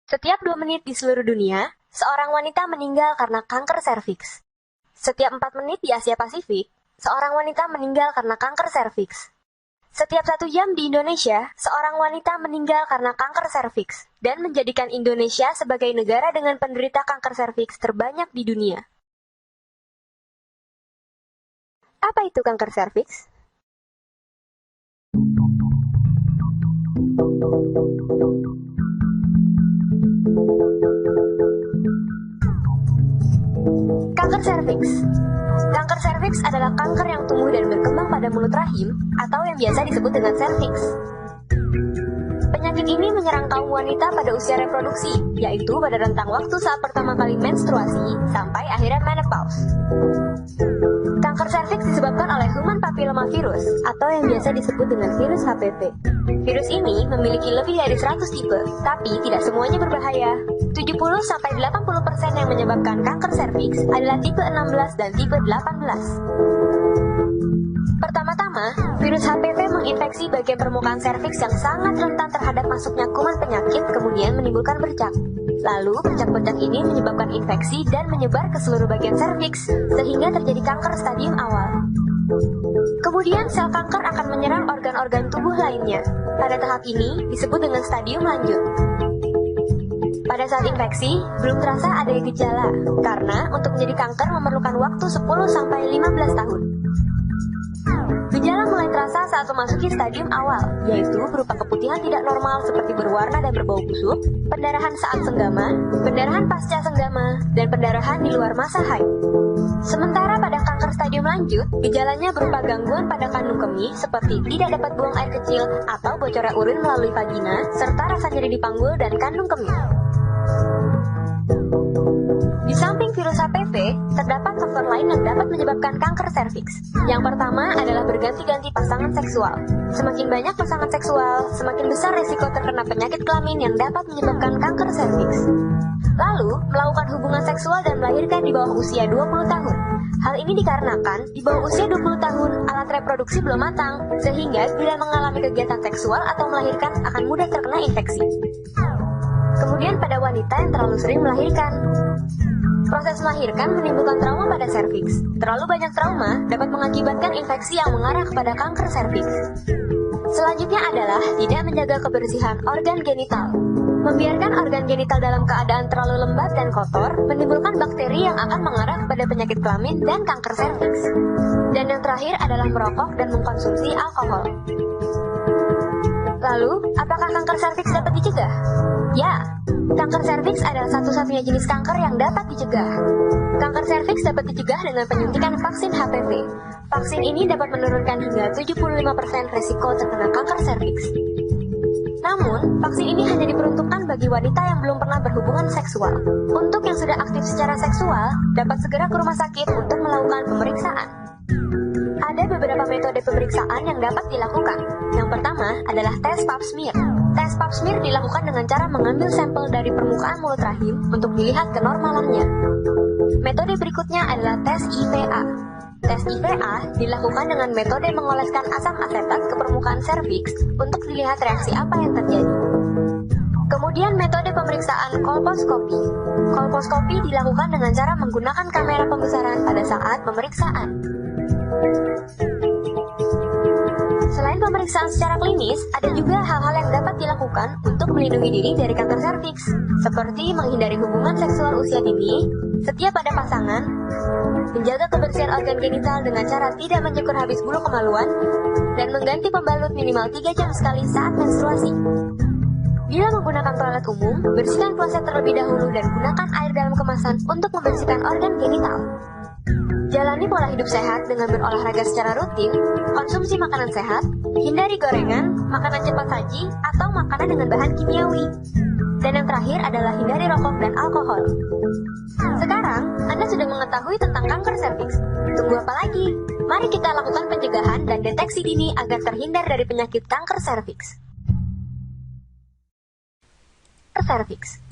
Setiap 2 menit di seluruh dunia, seorang wanita meninggal karena kanker serviks. Setiap 4 menit di Asia Pasifik, seorang wanita meninggal karena kanker serviks. Setiap 1 jam di Indonesia, seorang wanita meninggal karena kanker serviks, dan menjadikan Indonesia sebagai negara dengan penderita kanker serviks terbanyak di dunia. Apa itu kanker serviks? Kanker serviks. Kanker serviks adalah kanker yang tumbuh dan berkembang pada mulut rahim atau yang biasa disebut dengan serviks. Penyakit ini menyerang kaum wanita pada usia reproduksi, yaitu pada rentang waktu saat pertama kali menstruasi sampai akhirnya menopause. Kanker serviks disebabkan oleh human papillomavirus atau yang biasa disebut dengan virus HPV. Virus ini memiliki lebih dari 100 tipe, tapi tidak semuanya berbahaya. 70-80% yang menyebabkan kanker serviks adalah tipe 16 dan tipe 18. Pertama-tama, virus HPV menginfeksi bagian permukaan serviks yang sangat rentan terhadap masuknya kuman penyakit, kemudian menimbulkan bercak. Lalu, bercak-bercak ini menyebabkan infeksi dan menyebar ke seluruh bagian serviks, sehingga terjadi kanker stadium awal. Kemudian, sel kanker akan menyerang organ-organ tubuh lainnya. Pada tahap ini, disebut dengan stadium lanjut. Pada saat infeksi, belum terasa ada gejala, karena untuk menjadi kanker memerlukan waktu 10-15 tahun. Gejala mulai terasa saat memasuki stadium awal, yaitu berupa keputihan tidak normal seperti berwarna dan berbau busuk, pendarahan saat senggama, pendarahan pasca senggama, dan pendarahan di luar masa haid. Sementara pada kanker stadium lanjut, gejalanya berupa gangguan pada kandung kemih seperti tidak dapat buang air kecil atau bocornya urin melalui vagina, serta rasa nyeri di panggul dan kandung kemih. Di samping virus HPV, terdapat faktor lain yang dapat menyebabkan kanker serviks. Yang pertama adalah berganti-ganti pasangan seksual. Semakin banyak pasangan seksual, semakin besar risiko terkena penyakit kelamin yang dapat menyebabkan kanker serviks. Lalu, melakukan hubungan seksual dan melahirkan di bawah usia 20 tahun. Hal ini dikarenakan di bawah usia 20 tahun, alat reproduksi belum matang, sehingga bila mengalami kegiatan seksual atau melahirkan akan mudah terkena infeksi. Kemudian pada wanita yang terlalu sering melahirkan. Proses melahirkan menimbulkan trauma pada serviks. Terlalu banyak trauma dapat mengakibatkan infeksi yang mengarah kepada kanker serviks. Selanjutnya adalah tidak menjaga kebersihan organ genital. Membiarkan organ genital dalam keadaan terlalu lembab dan kotor menimbulkan bakteri yang akan mengarah kepada penyakit kelamin dan kanker serviks. Dan yang terakhir adalah merokok dan mengkonsumsi alkohol. Lalu, apakah kanker serviks dapat dicegah? Ya, kanker serviks adalah satu-satunya jenis kanker yang dapat dicegah. Kanker serviks dapat dicegah dengan penyuntikan vaksin HPV. Vaksin ini dapat menurunkan hingga 75% risiko terkena kanker serviks. Namun, vaksin ini hanya diperuntukkan bagi wanita yang belum pernah berhubungan seksual. Untuk yang sudah aktif secara seksual, dapat segera ke rumah sakit untuk melakukan pemeriksaan. Ada beberapa metode pemeriksaan yang dapat dilakukan. Yang pertama adalah tes pap smear. Tes pap smear dilakukan dengan cara mengambil sampel dari permukaan mulut rahim untuk dilihat kenormalannya. Metode berikutnya adalah tes IVA. Tes IVA dilakukan dengan metode mengoleskan asam asetat ke permukaan serviks untuk dilihat reaksi apa yang terjadi. Kemudian metode pemeriksaan kolposkopi. Kolposkopi dilakukan dengan cara menggunakan kamera pembesaran pada saat pemeriksaan. Selain pemeriksaan secara klinis, ada juga hal-hal yang dapat dilakukan untuk melindungi diri dari kanker serviks, seperti menghindari hubungan seksual usia dini, setia pada pasangan, menjaga kebersihan organ genital dengan cara tidak mencukur habis bulu kemaluan, dan mengganti pembalut minimal 3 jam sekali saat menstruasi. Bila menggunakan toilet umum, bersihkan kloset terlebih dahulu dan gunakan air dalam kemasan untuk membersihkan organ genital. Jalani pola hidup sehat dengan berolahraga secara rutin, konsumsi makanan sehat, hindari gorengan, makanan cepat saji, atau makanan dengan bahan kimiawi. Dan yang terakhir adalah hindari rokok dan alkohol. Sekarang, Anda sudah mengetahui tentang kanker serviks. Tunggu apa lagi? Mari kita lakukan pencegahan dan deteksi dini agar terhindar dari penyakit kanker serviks. Kanker serviks.